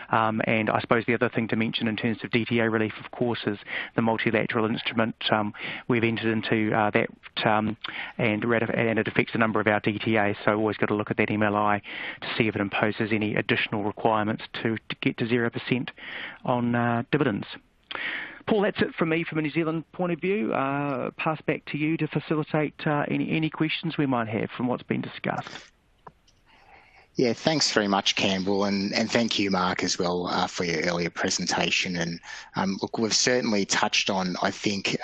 And I suppose the other thing to mention in terms of DTA relief, of course, is the multilateral instrument. We've entered into that and it affects a number of our DTAs, so always got to look at that MLI to see if it imposes any additional requirements to get to 0% on dividends. Paul, that's it from me from a New Zealand point of view. Pass back to you to facilitate any questions we might have from what's been discussed. Yeah, thanks very much, Campbell, and thank you, Mark, as well for your earlier presentation. And look, we've certainly touched on, I think,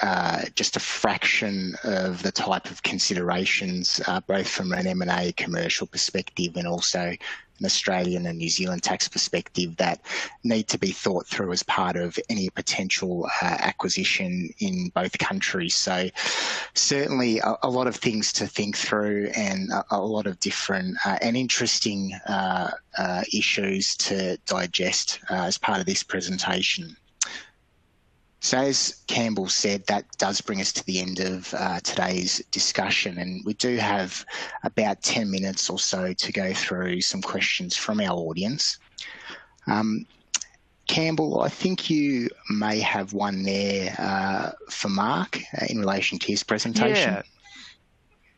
just a fraction of the type of considerations, both from an M&A commercial perspective and also an Australian and New Zealand tax perspective, that need to be thought through as part of any potential acquisition in both countries. So certainly a lot of things to think through, and a lot of different and interesting issues to digest as part of this presentation. So as Campbell said, that does bring us to the end of today's discussion, and we do have about 10 minutes or so to go through some questions from our audience. Campbell, I think you may have one there for Mark in relation to his presentation.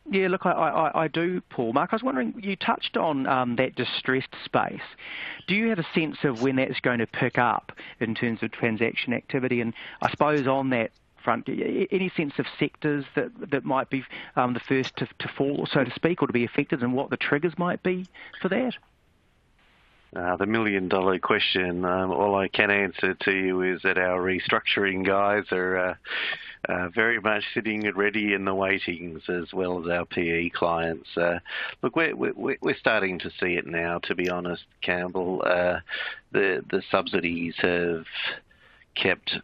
Yeah, look, I do, Paul. Mark, I was wondering, you touched on that distressed space. Do you have a sense of when that's going to pick up in terms of transaction activity? And I suppose on that front, any sense of sectors that might be the first to fall, so to speak, or to be affected, and what the triggers might be for that? The million-dollar question. All I can answer to you is that our restructuring guys are very much sitting ready in the waitings, as well as our PE clients. Look, we're starting to see it now, to be honest, Campbell. The subsidies have kept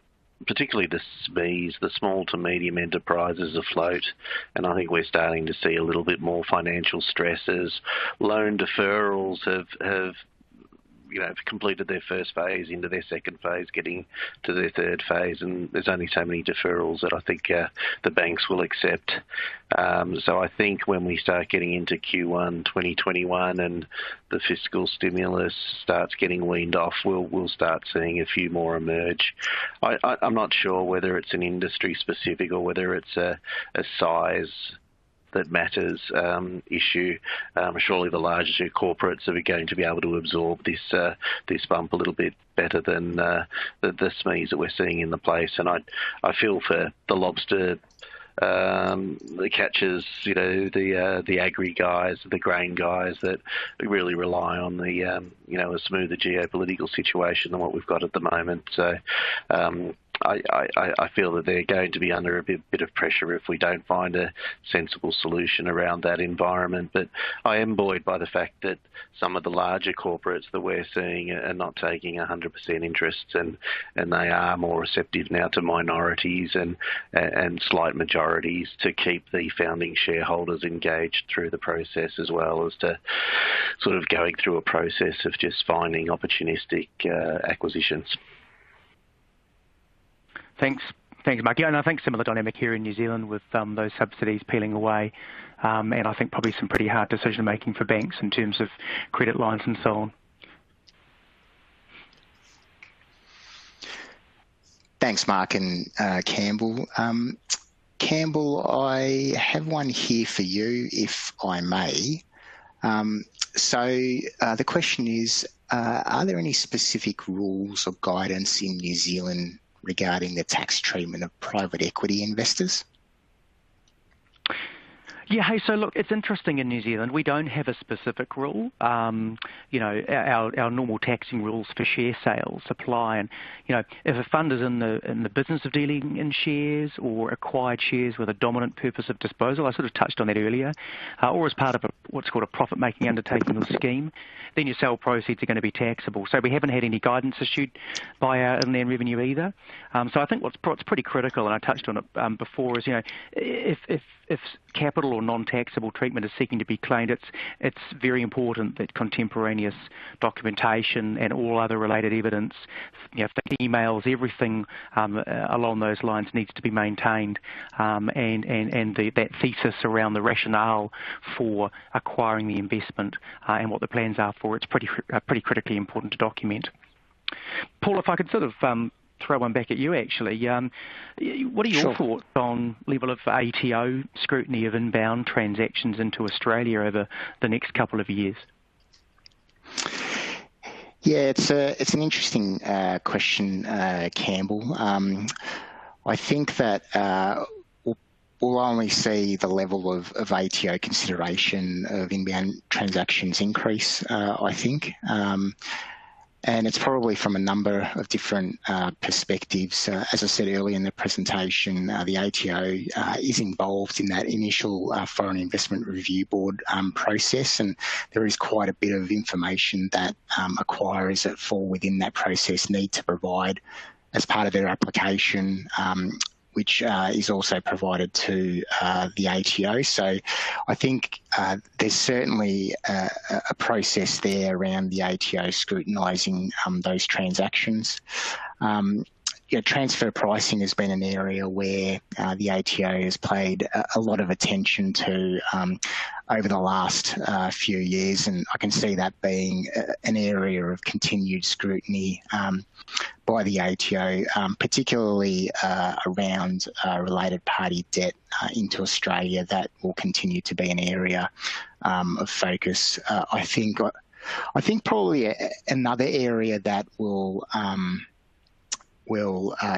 particularly the SMEs, the small to medium enterprises, afloat, and I think we're starting to see a little bit more financial stresses. Loan deferrals have completed their first phase, into their second phase, getting to their third phase, and there's only so many deferrals that I think the banks will accept. So I think when we start getting into Q1 2021 and the fiscal stimulus starts getting weaned off, we'll start seeing a few more emerge. I'm not sure whether it's an industry specific or whether it's a size that matters issue. Surely the larger corporates are going to be able to absorb this bump a little bit better than the SMEs that we're seeing in the place. And I feel for the lobster, the catchers, the agri guys, the grain guys that really rely on a smoother geopolitical situation than what we've got at the moment. So I feel that they're going to be under a bit of pressure if we don't find a sensible solution around that environment. But I am buoyed by the fact that some of the larger corporates that we're seeing are not taking 100% interest, and they are more receptive now to minorities and slight majorities to keep the founding shareholders engaged through the process, as well as to sort of going through a process of just finding opportunistic acquisitions. Thanks, Mark. Yeah, and I think similar dynamic here in New Zealand with those subsidies peeling away, and I think probably some pretty hard decision making for banks in terms of credit lines and so on. Thanks, Mark and Campbell. Campbell, I have one here for you, if I may. So the question is, are there any specific rules or guidance in New Zealand regarding the tax treatment of private equity investors? Yeah, hey, so look, it's interesting in New Zealand. We don't have a specific rule. Our normal taxing rules for share sales apply, and if a fund is in the business of dealing in shares or acquired shares with a dominant purpose of disposal, I sort of touched on that earlier, or as part of what's called a profit-making undertaking or scheme, then your sale proceeds are going to be taxable. So we haven't had any guidance issued by our Inland Revenue either. So I think what's pretty critical, and I touched on it before, is if capital or non-taxable treatment is seeking to be claimed, it's very important that contemporaneous documentation and all other related evidence, emails, everything along those lines needs to be maintained, and that thesis around the rationale for acquiring the investment and what the plans are for it's pretty critically important to document. Paul, if I could sort of throw one back at you, actually. What are your thoughts on level of ATO scrutiny of inbound transactions into Australia over the next couple of years? Yeah, it's an interesting question, Campbell. I think that we'll only see the level of ATO consideration of inbound transactions increase, I think. And it's probably from a number of different perspectives. As I said earlier in the presentation, the ATO is involved in that initial Foreign Investment Review Board process, and there is quite a bit of information that acquirers that fall within that process need to provide as part of their application, which is also provided to the ATO. So I think there's certainly a process there around the ATO scrutinising those transactions. Transfer pricing has been an area where the ATO has paid a lot of attention to over the last few years, and I can see that being an area of continued scrutiny by the ATO, particularly around related party debt into Australia. That will continue to be an area of focus. I think probably another area that will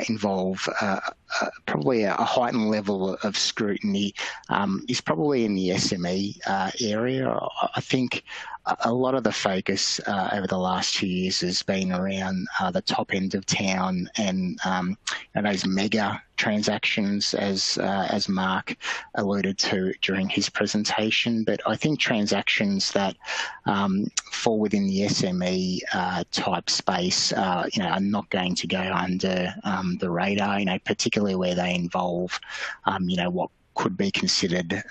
involve probably a heightened level of scrutiny is probably in the SME area. I think a lot of the focus over the last few years has been around the top end of town and those mega transactions, as Mark alluded to during his presentation. But I think transactions that fall within the SME type space, are not going to go under the radar. Particularly where they involve, what could be considered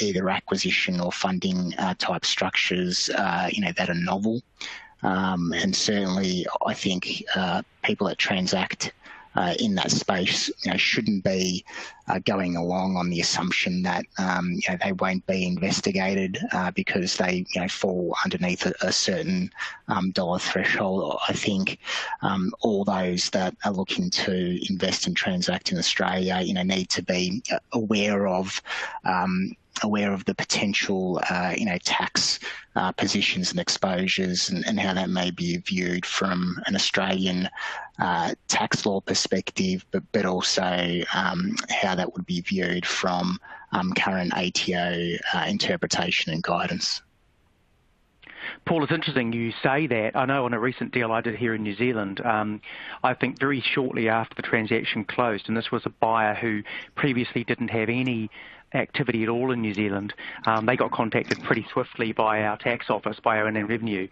either acquisition or funding type structures, that are novel. And certainly, I think people that transact in that space, shouldn't be going along on the assumption that they won't be investigated because they fall underneath a certain dollar threshold. I think all those that are looking to invest and transact in Australia, need to be aware of the potential, tax positions and exposures and how that may be viewed from an Australian tax law perspective, but also how that would be viewed from current ATO interpretation and guidance. Paul, it's interesting you say that. I know on a recent deal I did here in New Zealand, I think very shortly after the transaction closed, and this was a buyer who previously didn't have any activity at all in New Zealand. They got contacted pretty swiftly by our tax office, by our Inland Revenue,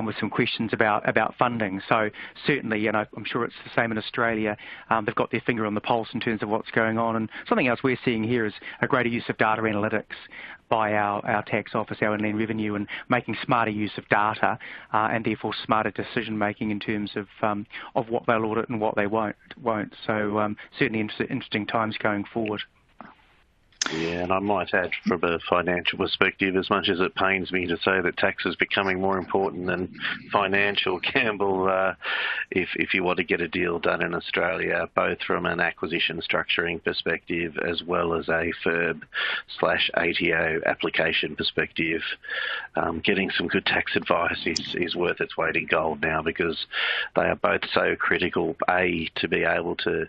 with some questions about funding. So certainly, and I'm sure it's the same in Australia, they've got their finger on the pulse in terms of what's going on. And something else we're seeing here is a greater use of data analytics by our tax office, our Inland Revenue, and making smarter use of data and therefore smarter decision making in terms of what they'll audit and what they won't. So certainly interesting times going forward. Yeah, and I might add from a financial perspective, as much as it pains me to say that tax is becoming more important than financial, Campbell, if you want to get a deal done in Australia, both from an acquisition structuring perspective as well as a FIRB/ATO application perspective, getting some good tax advice is worth its weight in gold now, because they are both so critical, A, to be able to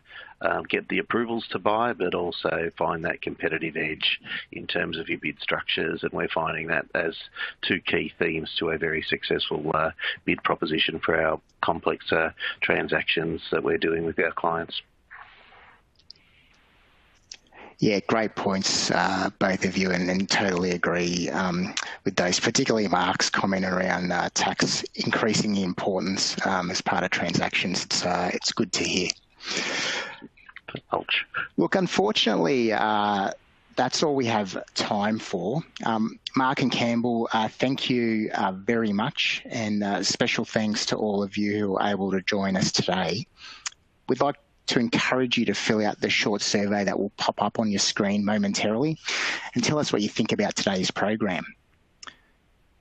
get the approvals to buy, but also find that competitive edge in terms of your bid structures. And we're finding that as two key themes to a very successful bid proposition for our complex transactions that we're doing with our clients. Yeah, great points, both of you, and totally agree with those, particularly Mark's comment around tax increasing the importance as part of transactions. It's good to hear. Ouch. Look, unfortunately, that's all we have time for. Mark and Campbell, thank you very much, and special thanks to all of you who were able to join us today. We'd like to encourage you to fill out the short survey that will pop up on your screen momentarily and tell us what you think about today's program.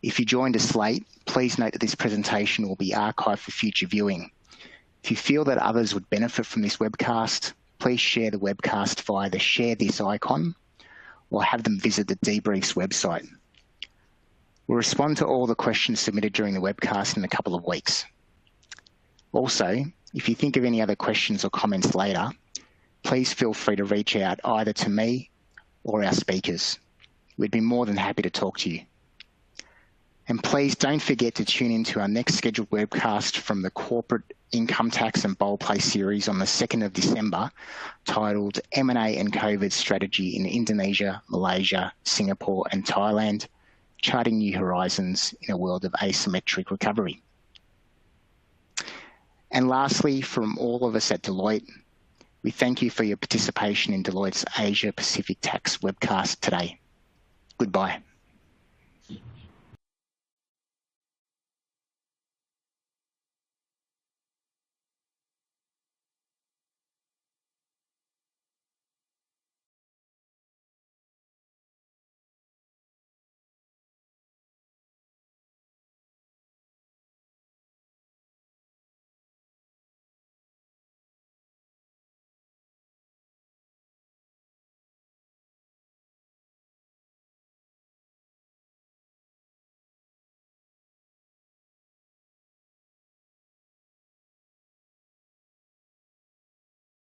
If you joined us late, please note that this presentation will be archived for future viewing. If you feel that others would benefit from this webcast, please share the webcast via the Share This icon or have them visit the Debriefs website. We'll respond to all the questions submitted during the webcast in a couple of weeks. Also, if you think of any other questions or comments later, please feel free to reach out either to me or our speakers. We'd be more than happy to talk to you. And please don't forget to tune in to our next scheduled webcast from the Corporate Income Tax and Bold Play series on the 2nd of December, titled M&A and COVID Strategy in Indonesia, Malaysia, Singapore and Thailand, Charting New Horizons in a World of Asymmetric Recovery. And lastly, from all of us at Deloitte, we thank you for your participation in Deloitte's Asia Pacific Tax webcast today. Goodbye.